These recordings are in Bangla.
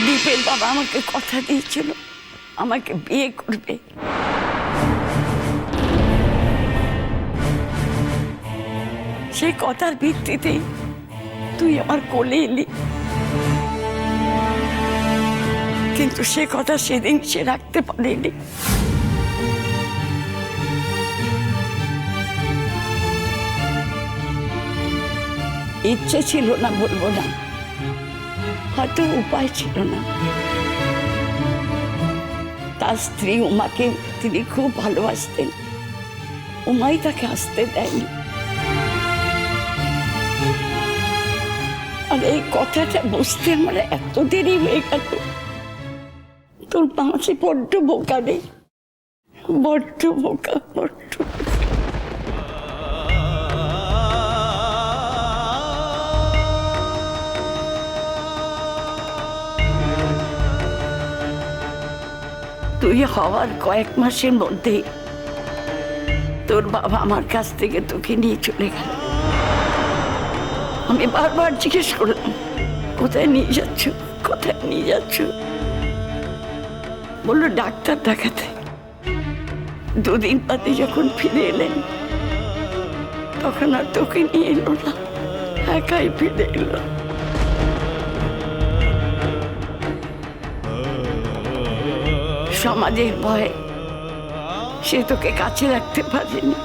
দীপের বাবা আমাকে কথা দিয়েছিল আমাকে বিয়ে করবে। সেই কথার ভিত্তিতেই তুই আমার কোলে এলি, কিন্তু সে কথা সেদিন সে রাখতে পারেনি। ইচ্ছে ছিল না বলবো না, হয়তো উপায় ছিল না। তার স্ত্রী উমাকে তিনি খুব ভালোবাসতেন, উমাই তাকে আসতে দেয়নি। আর এই কথাটা বুঝতে আমার এত দেরি হয়ে গেল। তোর মাঝে বড্ড বোকা নেই, বড্ড বোকা, বড্ড তুই হওয়ার কয়েক মাসের মধ্যেই তোর বাবা আমার কাছ থেকে তোকে নিয়ে চলে গেল। আমি বারবার জিজ্ঞেস করলাম, কোথায় নিয়ে যাচ্ছ, কোথায় নিয়ে যাচ্ছ? বললো ডাক্তার দেখাতে। দুদিন বাদে যখন ফিরে এলেন তখন আর তোকে নিয়ে এলো না, একাই ফিরে এলো। সমাজের ভয়ে সে তোকে কাছে রাখতে পারেনি।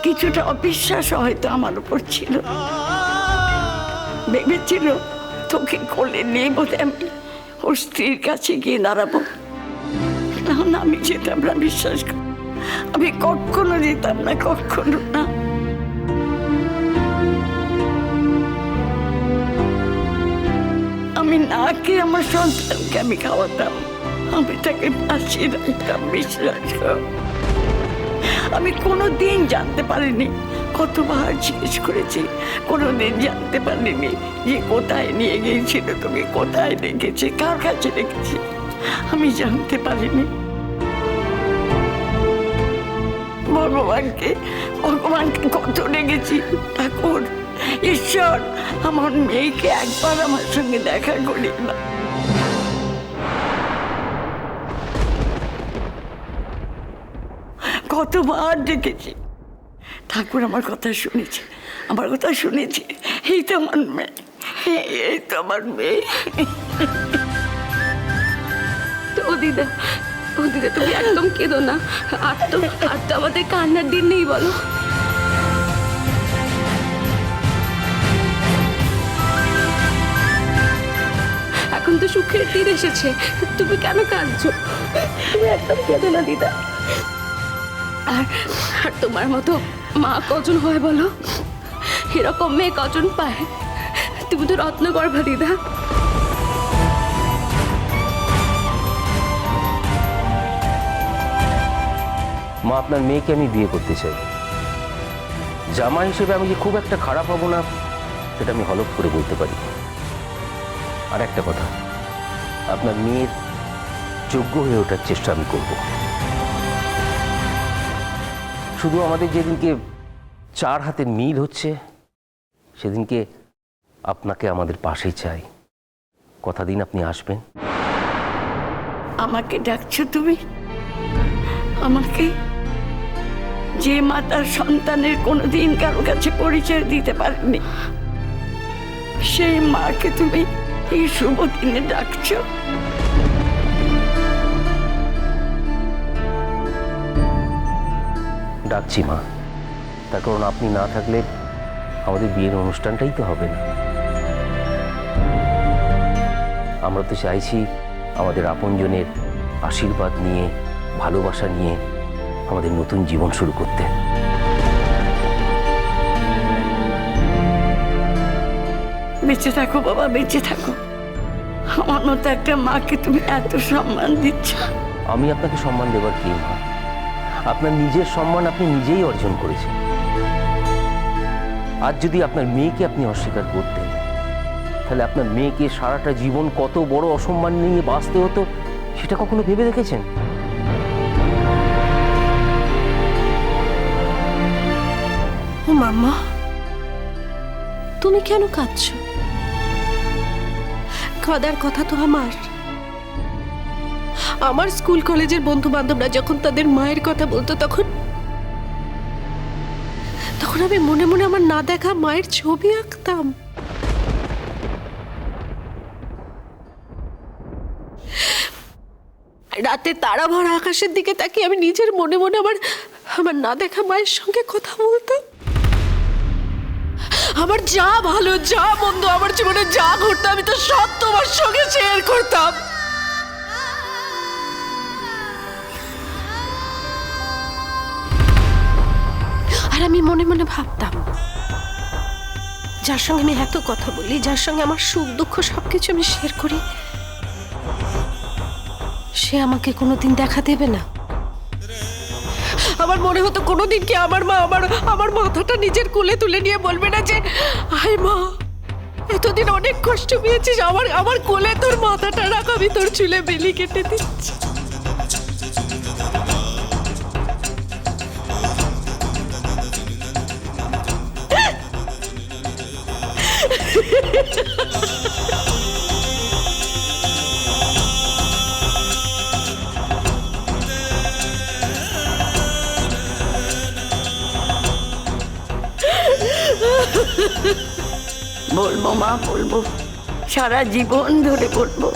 কিছুটা অবিশ্বাস হয়তো আমার উপর ছিল, ভেবেছিল তোকে কোলে নিয়ে বোধ আমি ওর স্ত্রীর কাছে গিয়ে দাঁড়াবো। না, আমি যেতাম না, বিশ্বাস কর, আমি কখনো যেতাম না, কখনো না। আমি না খেয়ে আমার সন্তানকে আমি খাওয়াতাম, আমি তাকে বাঁচিয়ে রাখতাম, বিশ্বাস কর। আমি কোনোদিন জানতে পারিনি, কতবার জিজ্ঞেস করেছি, কোনোদিন জানতে পারিনি যে কোথায় নিয়ে গিয়েছিল তোকে, কোথায় রেখেছে, কার কাছে রেখেছে, আমি জানতে পারিনি। ভগবানকে কত রেখেছি, ঠাকুর, ঈশ্বর, আমার মেয়েকে একবার আমার সঙ্গে দেখা করিয়ে না। কতবার ডেকেছি, ঠাকুর আমার কথা শুনেছে, আমার কথা শুনেছে। এই তো আমার মেয়ে, এই তো আমার মেয়ে। ও দিদা, ও দিদা, তুমি একদম কেঁদো না। আর তো আমাদের কান্নার দিন নেই, বলো। এখন তো সুখের দিন এসেছে, তুমি কেন কাঁদছো? তুমি একদম কেঁদো না দিদা। আর তোমার মতো মা কজন হয় বলো? এরকম মেয়ে কজন পায়? তুমি তো রত্নগর্ভা দিদা। মা, আপনার মেয়েকে আমি বিয়ে করতে চাই। জামা হিসেবে আমি যে খুব একটা খারাপ হব না সেটা আমি হলফ করে বলতে পারি। আর একটা কথা, আপনার মেয়ের যোগ্য হয়ে ওঠার চেষ্টা আমি করব। শুধু আমাদের যেদিনকে চার হাতের মিল হচ্ছে সেদিনকে আপনাকে আমাদের পাশেই চাই। কথা দিন আপনি আসবেন। আমাকে ডাকছো তুমি? আমাকে, যে মা তার সন্তানের কোনোদিন কারো কাছে পরিচয় দিতে পারেনি, সেই মাকে তুমি এই শুভ দিনে ডাকছো? ডাকছি মা, তার কারণ আপনি না থাকলে আমাদের বিয়ের অনুষ্ঠানটাই তো হবে না। আমরা তো চাইছি আমাদের আপনজনের আশীর্বাদ নিয়ে, ভালোবাসা নিয়ে আমাদের নতুন জীবন শুরু করতে। বেঁচে থাকো বাবা, বেঁচে থাকো। আমার মতো একটা মাকে তুমি এত সম্মান দিচ্ছ। আমি আপনাকে সম্মান দেবার কি মা? আপনার নিজের সম্মান আপনি নিজেই অর্জন করেছেন। আজ যদি আপনার মেয়েকে আপনি অস্বীকার করতেন, তাহলে আপনার মেয়েকে সারাটা জীবন কত বড় অসম্মান নিয়ে বাঁচতে হতো সেটা কখনো ভেবে দেখেছেন? ও মাম্মা, তুমি কেন কাঁদছো? কাঁদার কথা তো আমার স্কুল কলেজের বন্ধু বান্ধবরা যখন তাদের মায়ের কথা বলতো তখন আমি মনে মনে আমার না দেখা মায়ের ছবি আঁকতাম। রাতে তারা ভরা আকাশের দিকে তাকিয়ে আমি নিজের মনে মনে আমার না দেখা মায়ের সঙ্গে কথা বলতাম। আমার যা ভালো যা মন্দ আমার জীবনে যা ঘটতো আমি তো সব তোমার সঙ্গে শেয়ার করতাম। আর আমি মনে মনে ভাবতাম, যার সঙ্গে আমি এত কথা বলি, যার সঙ্গে আমার সুখ দুঃখ সবকিছু আমি শেয়ার করি, সে আমাকে কোনোদিন দেখা দেবে না। আমার মনে হতো কোনোদিন কি আমার মা আমার মাথাটা নিজের কোলে তুলে নিয়ে বলবে না যে, আয় মা, এতদিন অনেক কষ্ট পেয়েছিস, আমার কোলে তোর মাথাটা রাখ, আমি তোর চুলে বেলি কেটে দিচ্ছি। বলবো মা, বলবো, সারা জীবন ধরে বলবো।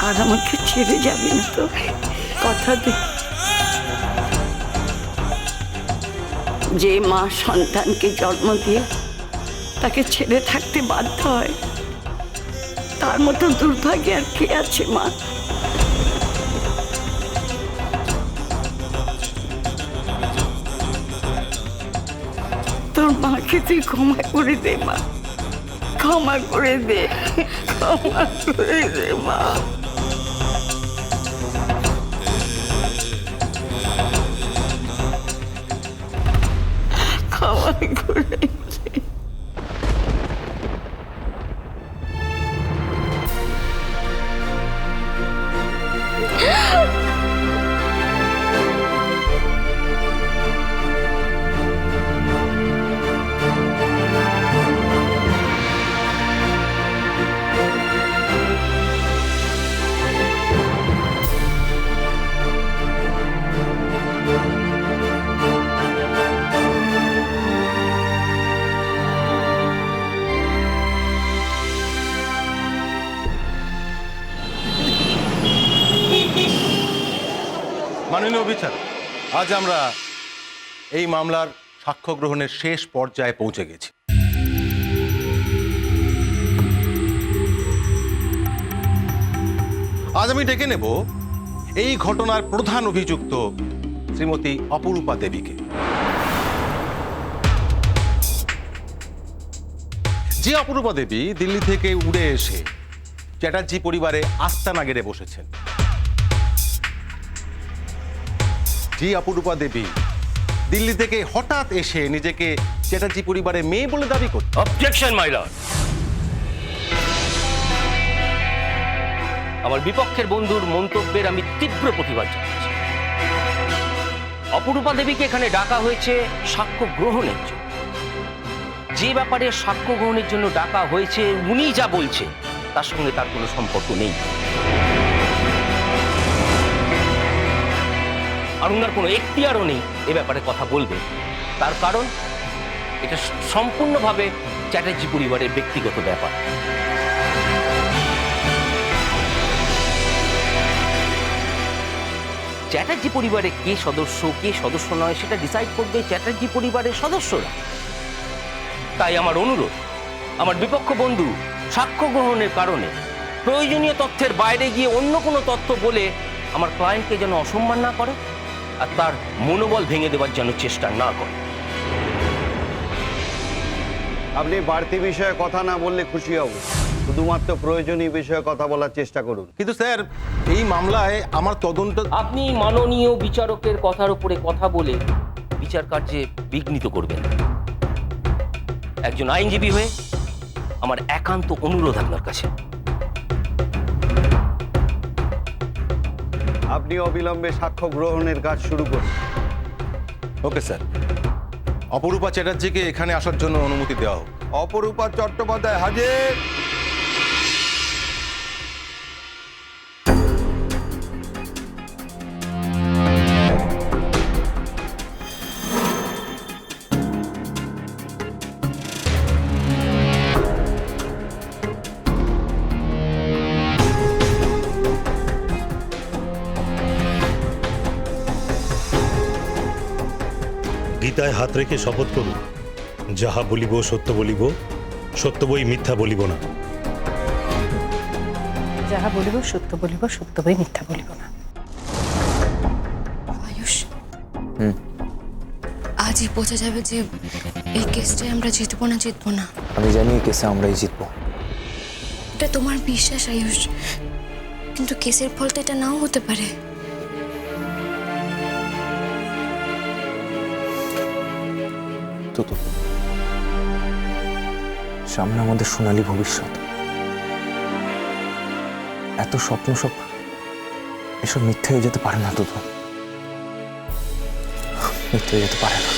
আর আমাকে ছেড়ে যাবি না তো, কথা দে। যে মা সন্তানকে জন্ম দিয়ে তাকে ছেড়ে থাকতে বাধ্য হয়, তার মতো দুর্ভাগ্য আর কে আছে মা? তোর মাকে তুই ক্ষমা করে দে মা, ক্ষমা করে দে, ক্ষমা করে দে মা। ক্ষমা করে দে। মাননীয় বিচারক, আজ আমরা এই মামলার সাক্ষ্য গ্রহণের শেষ পর্যায়ে পৌঁছে গেছি। আজ আমি ডেকে নেব এই ঘটনার প্রধান অভিযুক্ত শ্রীমতী অপরূপা দেবীকে। যে অপরূপা দেবী দিল্লি থেকে উড়ে এসে চ্যাটার্জি পরিবারে আস্তানা গেড়ে বসেছেন, যে অপরূপা দেবী দিল্লি থেকে হঠাৎ এসে নিজেকে চ্যাটার্জি পরিবারের মেয়ে বলে দাবি করত। Objection my lord. আমার বিপক্ষের বন্ধুর মন্তব্যের আমি তীব্র প্রতিবাদ জানাচ্ছি। অপরূপা দেবীকে এখানে ডাকা হয়েছে সাক্ষ্য গ্রহণের জন্য। যে ব্যাপারে সাক্ষ্য গ্রহণের জন্য ডাকা হয়েছে উনি যা বলছে তার সঙ্গে তার কোনো সম্পর্ক নেই, আর ওনার কোনো এখতিয়ারও নেই এ ব্যাপারে কথা বলবে। তার কারণ এটা সম্পূর্ণভাবে চ্যাটার্জি পরিবারের ব্যক্তিগত ব্যাপার। চ্যাটার্জি পরিবারে কে সদস্য নয় সেটা ডিসাইড করবে চ্যাটার্জি পরিবারের সদস্যরা। তাই আমার অনুরোধ, আমার বিপক্ষ বন্ধু সাক্ষ্য গ্রহণের কারণে প্রয়োজনীয় তথ্যের বাইরে গিয়ে অন্য কোনো তথ্য বলে আমার ক্লায়েন্টকে যেন অসম্মান না করে আর তার মনোবল ভেঙে দেওয়ার যেন চেষ্টা না করে। আপনি বাড়তি বিষয়ে কথা না বললে খুশি হব, শুধুমাত্র প্রয়োজনীয় বিষয়ে কথা বলার চেষ্টা করুন। কিন্তু স্যার, এই মামলায় আমার তদন্ত। আপনি মাননীয় বিচারকের কথার উপরে কথা বলে বিচার কার্যে বিঘ্নিত করবেন। একজন আইনজীবী হয়ে আমার একান্ত অনুরোধ আপনার কাছে। আপনি অবিলম্বে সাক্ষ্য গ্রহণের কাজ শুরু করুন। ওকে স্যার, অপরূপা চ্যাটার্জিকে এখানে আসার জন্য অনুমতি দেওয়া হোক। অপরূপা চট্টোপাধ্যায় হাজির। গীতায় হাত রেখে শপথ করুন, যাহা বলিব সত্য বলিব, সত্য বই মিথ্যা বলিব না। যাহা বলিব সত্য বলিব, সত্য বই মিথ্যা বলিব না। আয়ুষ, আজই বোঝা যাবে যে এই কেসটায় আমরা জিতবো না। আমি জানি এই কেসে আমরাই জিতবো। এটা তোমার বিশ্বাস আয়ুষ, কিন্তু কেসের ফল তো এটা নাও হতে পারে। তো সামনে আমাদের সোনালী ভবিষ্যৎ। এত স্বপ্ন সব এসব মিথ্যে হয়ে যেতে পারে না, তো মিথ্যে হয়ে যেতে পারে না।